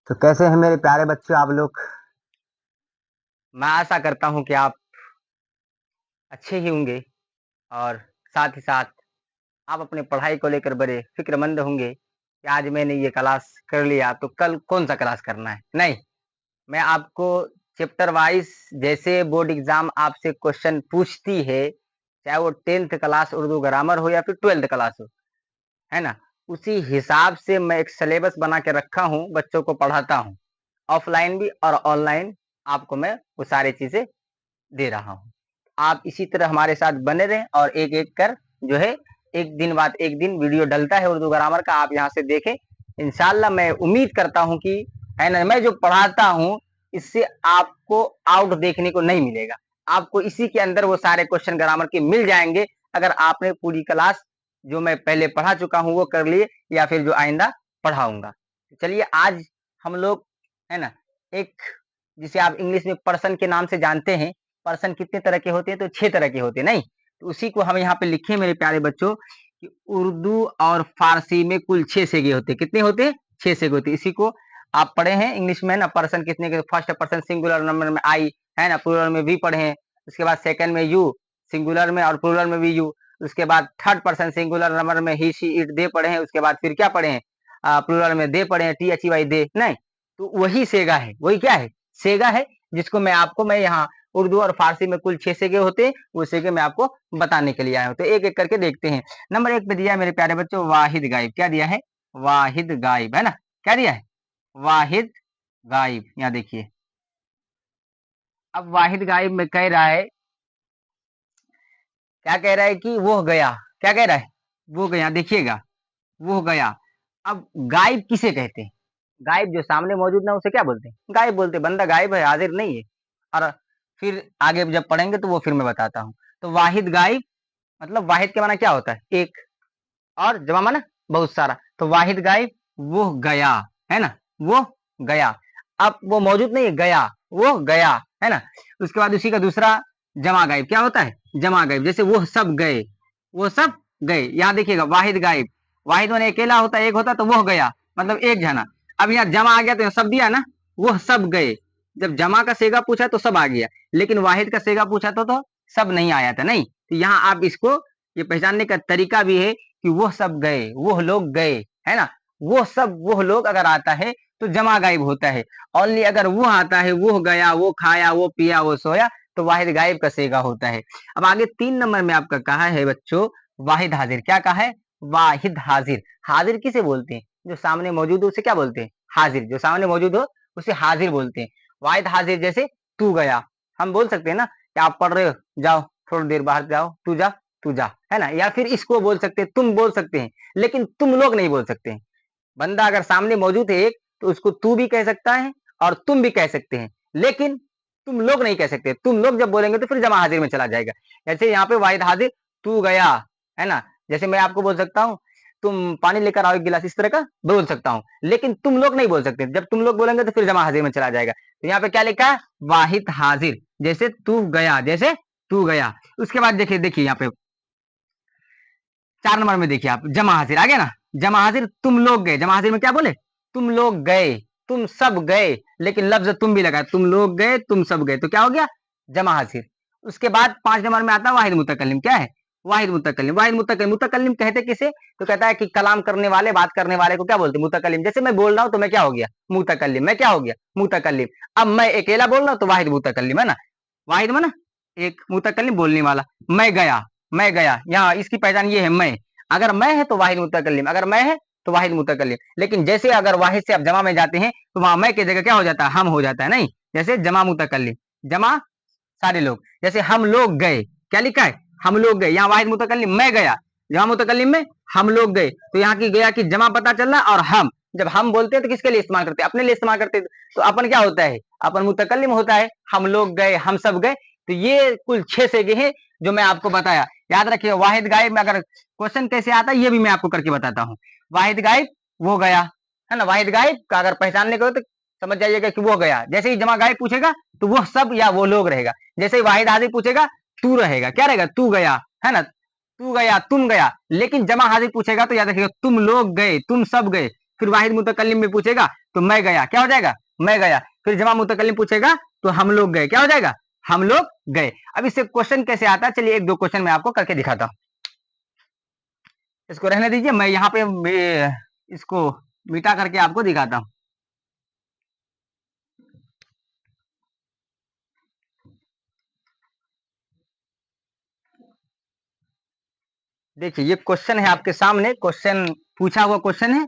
तो कैसे हैं मेरे प्यारे बच्चों आप लोग। मैं आशा करता हूँ कि आप अच्छे ही होंगे और साथ ही साथ आप अपने पढ़ाई को लेकर बड़े फ़िक्रमंद होंगे कि आज मैंने ये क्लास कर लिया तो कल कौन-सा क्लास करना है। नहीं, मैं आपको चैप्टर वाइज़ जैसे बोर्ड एग्ज़ाम आपसे क्वेश्चन पूछती है, चाहे वो 10th क्लास उर्दू ग्रामर हो या फिर 12th क्लास हो, है ना? उसी हिसाब से मैं एक सिलेबस बना के रखा हूँ, बच्चों को पढ़ाता हूँ। ऑफ़लाइन भी और ऑनलाइन आपको मैं वो सारी चीज़ें दे रहा हूँ। आप इसी तरह हमारे साथ बने रहें और एक-एक कर जो है, एक दिन बाद एक दिन वीडियो डलता है उर्दू ग्रामर का, आप यहाँ से देखें। इंशाअल्लाह मैं उम्मीद करता हूँ कि है ना, मैं जो पढ़ाता हूँ, इससे आपको आउट देखने को नहीं मिलेगा। आपको इसी के अंदर वो सारे क्वेश्चन ग्रामर के मिल जाएँगे, अगर आपने पूरी क्लास जो मैं पहले पढ़ा चुका हूँ, वो कर लिए या फिर जो आइंदा पढ़ाऊँगा। चलिए आज हम लोग, है ना, एक जिसे आप इंग्लिश में पर्सन के नाम से जानते हैं, पर्सन कितने तरह के होते हैं तो 6 तरह के होते हैं, नहीं? तो उसी को हम यहाँ पे लिखे मेरे प्यारे बच्चों कि उर्दू और फ़ारसी में कुल 6 सेगे होते हैं। कितने होते हैं? 6 सेगे होते हैं। इसी को आप पढ़े हैं इंग्लिश में ना, पर्सन कितने के, फर्स्ट पर्सन सिंगुलर नंबर में आई, है ना? प्लूरल में वी पढ़े हैं। उसके बाद सेकंड में यू, सिंगुलर में और प्लूरल में भी यू। उसके बाद थर्ड पर्सन सिंगुलर नंबर में ही, शी, इट, दे पढ़े हैं। उसके बाद फिर क्या पढ़े हैं? प्लूरल में दे पढ़े हैं, T H E why they, नहीं? तो वही सेगा है, वही क्या है? सेगा है, जिसको मैं यहाँ उर्दू और फारसी में कुल 6 सेगे होते हैं, वो सेगे मैं आपको बताने के लिए आया हूँ। तो एक-एक करके देखते हैं। नंबर 1 पे दिया है मेरे प्यारे बच्चों वाहिद गायब। क्या दिया है? वाहिद गायब, है ना? क्या दिया है? वाहिद गायब। यहाँ देखिए। अब वाहिद गायब में कह रहा है, क्या कह रहा है कि वो गया। क्या कह रहा है? वो गया, देखिएगा, वो गया। अब गायब किसे कहते हैं? गायब जो सामने मौजूद ना, उसे क्या बोलते हैं? गायब बोलते हैं। बंदा गायब है, हाजिर नहीं है। और फिर आगे जब पढ़ेंगे तो वो फिर मैं बताता हूँ। तो वाहिद गायब मतलब वाहिद के माना क्या होता है? एक, और जमा माना बहुत सारा। तो वाहिद गायब, वो गया, है ना? वो गया। अब वो मौजूद नहीं है, गया, वो गया, है ना? उसके बाद उसी का दूसरा जमा गायब क्या होता है? जमा गायब, जैसे वो सब गए, वो सब गए। यहाँ देखिएगा वाहिद गायब, वाहिद माने अकेला होता है, एक होता तो वो गया, मतलब एक जना। अब यहाँ जमा आ गया तो यहाँ सब दिया ना, वो सब गए। जब जमा का सेगा पूछा तो सब आ गया, लेकिन वाहिद का सेगा पूछा तो सब नहीं आया था, नहीं? तो यहाँ आप इसको, ये पहचानने का तरीका भी है कि वो सब गए, वो लोग गए, है ना? वो सब, वो लोग अगर आता है तो जमा गायब होता है। ओनली अगर वो आता है, वो गया, वो खाया, वो पिया, वो सोया, तो वाहिद गायब का सेगा होता है। अब आगे 3 नंबर में आपका कहा है बच्चों वाहिद हाजिर। क्या कहा है? वाहिद हाजिर। हाजिर किसे बोलते हैं? जो सामने मौजूद हो उसे क्या बोलते हैं? हाजिर। जो सामने मौजूद हो उसे हाजिर बोलते हैं। वाहिद हाजिर जैसे तू गया, हम बोल सकते हैं ना कि आप पढ़ रहे हो, जाओ थोड़ी देर बाहर जाओ, तू जा, तू जा, है ना? या फिर इसको बोल सकते हैं, तुम बोल सकते हैं, लेकिन तुम लोग नहीं बोल सकते हैं। बंदा अगर सामने मौजूद है एक, तो उसको तू भी कह सकता है और तुम भी कह सकते हैं, लेकिन तुम लोग नहीं कह सकते। तुम लोग जब बोलेंगे तो फिर जमा हाजिर में चला जाएगा। जैसे यहाँ पे वाहिद हाजिर तू गया, है ना? जैसे मैं आपको बोल सकता हूँ तुम पानी लेकर आओ एक गिलास, इस तरह का बोल सकता हूँ, लेकिन तुम लोग नहीं बोल सकते। जब तुम लोग बोलेंगे तो फिर जमा हाजिर में चला जाएगा। तो यहाँ पे क्या लिखा है? वाहिद हाजिर, जैसे तू गया, जैसे तू गया। उसके बाद देखिए, देखिए यहाँ पे 4 नंबर में देखिए आप, जमा हाजिर आ गया ना? जमा हाजिर तुम लोग गए, जमा हाजिर में क्या बोले? तुम लोग गए, तुम सब गए, लेकिन लफ्ज तुम भी लगा, तुम लोग गए, तुम सब गए, तो क्या हो गया? जमा हाजिर। उसके बाद 5 नंबर में आता है वाहिद मुतकल्लिम। क्या है? वाहिद मुतकल्लिम। वाहिद मुतकल्लिम, मुतकल्लिम कहते किसे? तो कहता है कि कलाम करने वाले, बात करने वाले को क्या बोलते हैं? मुतकल्लिम। जैसे मैं बोल रहा हूं तो मैं क्या हो गया? मुतकल्लिम। मैं क्या हो गया? मुतकल्लिम। अब मैं अकेला बोल रहा हूं तो वाहिद मुतकल्लिम, है ना? वाहिद में ना एक मुतकल्लिम, बोलने वाला। मैं गया, मैं गया, यहाँ इसकी पहचान ये है, मैं। अगर मैं है तो वाहिद मुतकल्लिम, अगर मैं है तो वाहिद मुतकल्लिम। लेकिन जैसे अगर वाहिद से आप जमा में जाते हैं तो वहां मैं की जगह क्या हो जाता है? हम हो जाता है, नहीं? जैसे जमा मुतकल्लिम, जमा सारे लोग। जैसे हम लोग गए, क्या लिखा है? हम लोग गए। यहाँ वाहिद मुतकल्लिम मैं गया, जमा मुतकल्लिम में हम लोग गए। तो यहाँ की गया की जमा पता चल रहा, और हम, जब हम बोलते हैं तो किसके लिए इस्तेमाल करते हैं? अपने लिए इस्तेमाल करते हैं। तो अपन क्या होता है? अपन मुतकल्लिम होता है, हम लोग गए, हम सब गए। तो ये कुल 6 सेगे हैं जो मैं आपको बताया। याद रखिए, वाहिद गायब में अगर क्वेश्चन कैसे आता है ये भी मैं आपको करके बताता हूँ। वाहिद गायब वो गया, है ना? वाहिद गायब का अगर पहचानने को हो तो समझ जाइएगा कि वो गया। जैसे ही जमा गायब पूछेगा तो वो सब या वो लोग रहेगा। जैसे ही वाहिद हाजिर पूछेगा तू रहेगा, क्या रहेगा? तू गया, है ना? तू गया, तुम गया। लेकिन जमा हाजिर पूछेगा तो याद रखिएगा तुम लोग गए, तुम सब गए। फिर वाहिद मुतकल्लिम में पूछेगा तो मैं गया, क्या हो जाएगा, मैं गया। फिर जमा मुतकल्लिम पूछेगा तो हम लोग गए, क्या हो जाएगा, हम लोग गए। अब इससे क्वेश्चन कैसे आता है, चलिए एक दो क्वेश्चन मैं आपको करके दिखाता हूँ। इसको रहने दीजिए, मैं यहाँ पे इसको मिटा करके आपको दिखाता हूँ। देखिए ये क्वेश्चन है आपके सामने, क्वेश्चन पूछा हुआ क्वेश्चन है।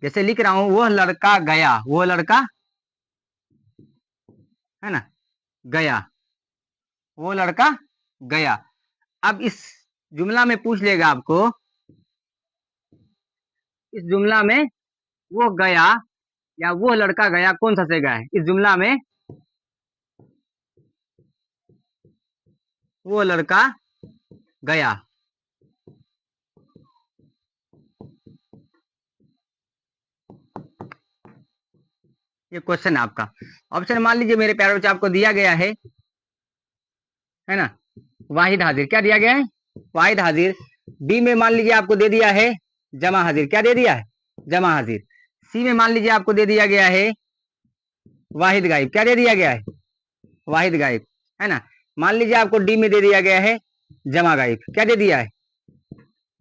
जैसे लिख रहा हूं, वह लड़का गया, वो लड़का है ना गया, वो लड़का गया। अब इस जुमला में पूछ लेगा आपको, इस जुमला में वो गया या वो लड़का गया कौन सा सेगा है। इस जुमला में वो लड़का गया, ये क्वेश्चन है आपका। ऑप्शन मान लीजिए मेरे प्यारे बच्चे आपको दिया गया है ना, वाहिद हाजिर, क्या दिया गया है, वाहिद हाजिर। बी में मान लीजिए आपको दे दिया है जमा हाजिर, क्या दे दिया है, जमा हाजिर। सी में मान लीजिए आपको दे दिया गया है वाहिद गायब, क्या दे दिया गया है, वाहिद गायब, है ना। मान लीजिए आपको डी में दे दिया गया है जमा गायब, क्या दे दिया है,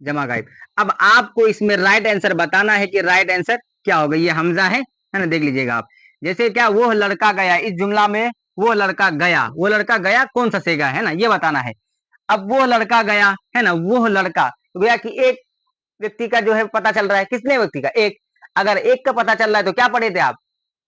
जमा गायब। अब आपको इसमें राइट आंसर बताना है कि राइट आंसर क्या होगा। ये हमजा है ना, देख लीजिएगा आप। जैसे क्या, वो लड़का गया, इस जुमला में वो लड़का गया, वो लड़का गया कौन सा सेगा है ना, ये बताना है। अब वो लड़का गया है ना, वो लड़का तो गया कि एक व्यक्ति का जो है पता चल रहा है, किसने व्यक्ति का, एक। अगर एक का पता चल रहा है तो क्या पढ़े थे आप,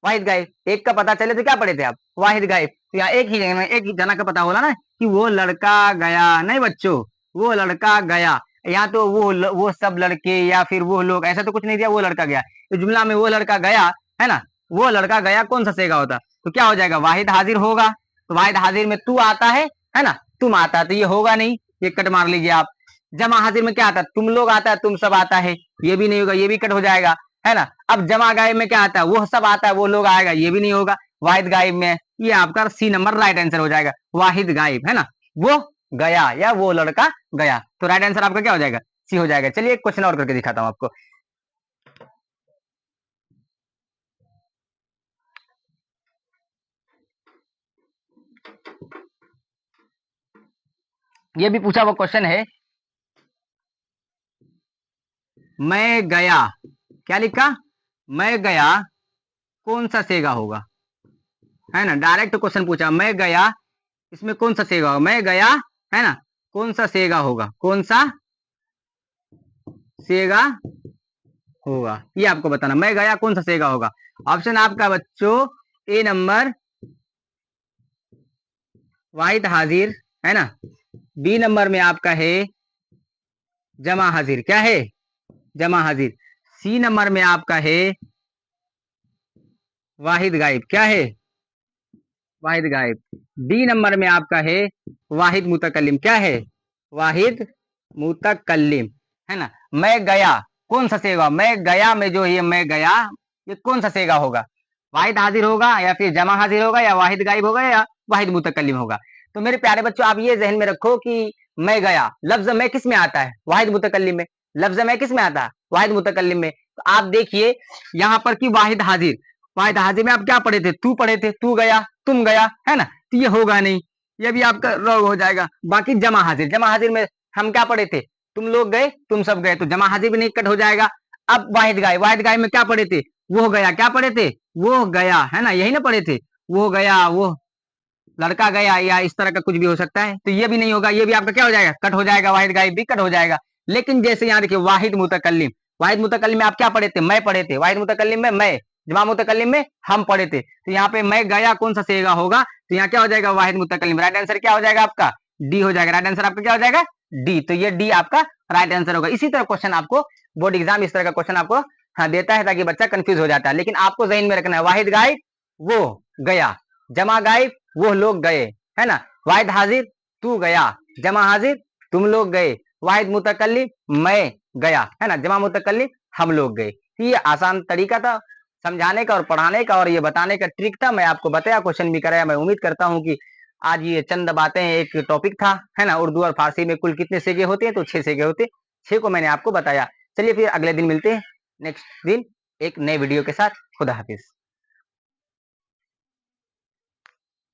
वाहिद गायब। एक का पता चले तो क्या पढ़े थे आप, वाहिद गायब। तो यहाँ एक ही जना का पता होला ना कि वो लड़का गया, नहीं बच्चों, वो लड़का गया। यहाँ तो वो सब लड़के या फिर वो लोग, ऐसा तो कुछ नहीं दिया, वो लड़का गया। तो जुमला में वो लड़का गया है ना, वो लड़का गया कौन सा सेगा होता, तो क्या हो जाएगा, वाहिद हाजिर होगा। तो वाहिद हाजिर में तू आता है ना, तुम आता है, तो ये होगा नहीं, ये कट मार लीजिए आप। जमा हाजिर में क्या आता है, तुम लोग आता है, तुम सब आता है, ये भी नहीं होगा, ये भी कट हो जाएगा, है ना। अब जमा गायब में क्या आता है, वो सब आता है, वो लोग आएगा, ये भी नहीं होगा। वाहिद गायब में ये आपका सी नंबर राइट आंसर हो जाएगा, वाहिद गायब, है ना, वो गया या वो लड़का गया। तो राइट आंसर आपका क्या हो जाएगा, सी हो जाएगा। चलिए एक क्वेश्चन और करके दिखाता हूं आपको। ये भी पूछा हुआ क्वेश्चन है, मैं गया, क्या लिखा, मैं गया कौन सा सेगा होगा, है ना। डायरेक्ट क्वेश्चन पूछा, मैं गया, इसमें कौन सा सेगा होगा, मैं गया, है ना, कौन सा सेगा होगा, कौन सा सेगा होगा, ये आपको बताना। मैं गया कौन सा सेगा होगा। ऑप्शन आपका बच्चों, ए नंबर वाहिद हाजिर, है ना। बी नंबर में आपका है जमा हाजिर, क्या है, जमा हाजिर। सी नंबर में आपका है वाहिद गायब, क्या है, वाहिद गायब। डी नंबर में आपका है वाहिद मुतकल्लिम, क्या है, वाहिद मुतकल्लिम, है ना। मैं गया कौन सा सेगा, मैं गया में जो ये मैं गया, ये कौन सा सेगा होगा, वाहिद हाजिर होगा या फिर जमा हाजिर होगा या वाहिद गायब होगा या वाहिद मुतकल्लिम होगा। तो मेरे प्यारे बच्चों आप ये जहन में रखो कि मैं गया, लफ्ज मैं किस में आता है, वाहिद मुतकल्लिम में। लफ्ज मैं किस में आता है, वाहिद मुतकल्लिम में। तो आप देखिए यहाँ पर कि वाहिद हाजिर, वाहिद हाजिर में आप क्या पढ़े थे, तू पढ़े थे, तू गया, तुम गया, है ना, तो ये होगा नहीं, ये भी आपका रॉन्ग हो जाएगा। बाकी जमा हाजिर, जमा हाजिर में हम क्या पढ़े थे, तुम लोग गए, तुम सब गए, तो जमा हाजिर भी नहीं कट हो जाएगा। अब वाहिद गायब, वाहिद गायब में क्या पढ़े थे, वो गया, क्या पढ़े थे, वो गया, है ना, यही ना पढ़े थे, वो गया, वो लड़का गया, या इस तरह का कुछ भी हो सकता है, तो ये भी नहीं होगा, ये भी आपका क्या हो जाएगा, कट हो जाएगा, वाहिद गायब भी कट हो जाएगा। लेकिन जैसे यहाँ देखिए वाहिद मुतकल्लिम, वाहिद मुतकल्लिम में आप क्या पढ़े थे, मैं पढ़े थे, वाहिद मुतकल्लिम में मैं, जमा मुतकल्लिम में हम पढ़े थे। तो यहाँ पे मैं गया कौन सा सेगा होगा, तो यहाँ क्या हो जाएगा, वाहिद मुतकल्लिम। राइट आंसर क्या हो जाएगा आपका, डी हो जाएगा। राइट आंसर आपका क्या हो जाएगा, डी। तो ये डी आपका राइट आंसर होगा। इसी तरह क्वेश्चन आपको बोर्ड एग्जाम इस तरह का क्वेश्चन आपको हाँ देता है, ताकि बच्चा कंफ्यूज हो जाता है। लेकिन आपको जहन में रखना है, वाहिद गायब वो गया, जमा गायब वो लोग गए, है ना। वाहिद हाजिर तू गया, जमा हाजिर तुम लोग गए, वाहिद मुतकल्लिम मैं गया, है ना, जमा मुतकल्लिम हम लोग गए। ये आसान तरीका था समझाने का और पढ़ाने का, और ये बताने का ट्रिक था। मैं आपको बताया, क्वेश्चन भी कराया। मैं उम्मीद करता हूं कि आज ये चंद बातें एक टॉपिक था, है ना? उर्दू और फारसी में कुल कितने सेगे होते हैं? तो 6 सेगे होते हैं। 6 को मैंने आपको बताया। चलिए फिर अगले दिन मिलते हैं, नेक्स्ट दिन एक नए वीडियो के साथ। खुदा हाफ़िज़।